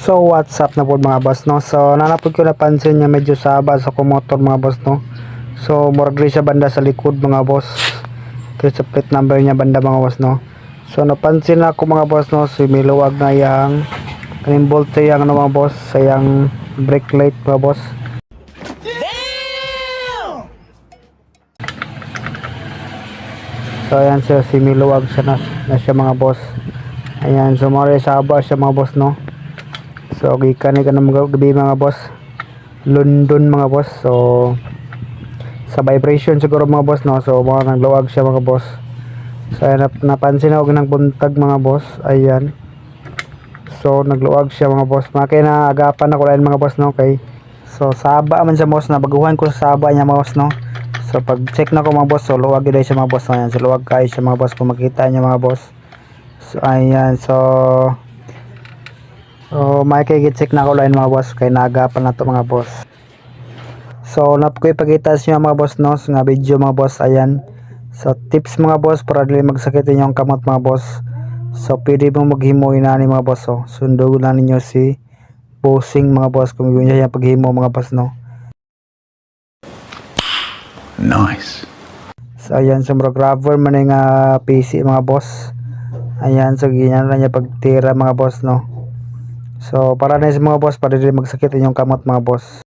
So what's up na po mga boss no. So nanapod ko napansin niya medyo saba sa kumotor mga boss no. So murag siya banda sa likod mga boss. Kaya sa plate number niya banda mga boss no. So napansin na ako mga boss no, si miluwag na yang kaning bolt sa yang ano mga boss, sa yang brake light mga boss. So ayan siya, si miluwag siya na siya mga boss. Ayan, so mara saba siya mga boss no. So gikan ni kanang gabi mga boss, London mga boss. So sa vibration siguro mga boss no. So mga nagluwag siya mga boss. So ayan, napansin ako ng buntag mga boss. Ayan, so nagluwag siya mga boss. Makay na agapan ako lain mga boss no. Okay, so saba man siya boss, na baguhan ko sa saba niya mga boss no. So pag check na ko mga boss, so luwag gid siya mga boss no. Ayan, so luwag kayo siya mga boss kung makita niya mga boss. So ayan, so may kay check na ko lain mga boss, kay naagapan na to mga boss. So nap ko ipakita sa inyo mga boss no, nga video mga boss. Ayan, so tips mga boss para dili magsakit inyong kamot mga boss. So pwede mong maghimo inani mga boss. So sundo na ninyo si bossing mga boss kung yun niya paghimo mga boss no. Nice. So ayan, so grabber man nga PC mga boss. Ayan, so ganyan na niya pagtira mga boss no. So para na sa mga boss, para dili magsakit inyong kamot mga boss.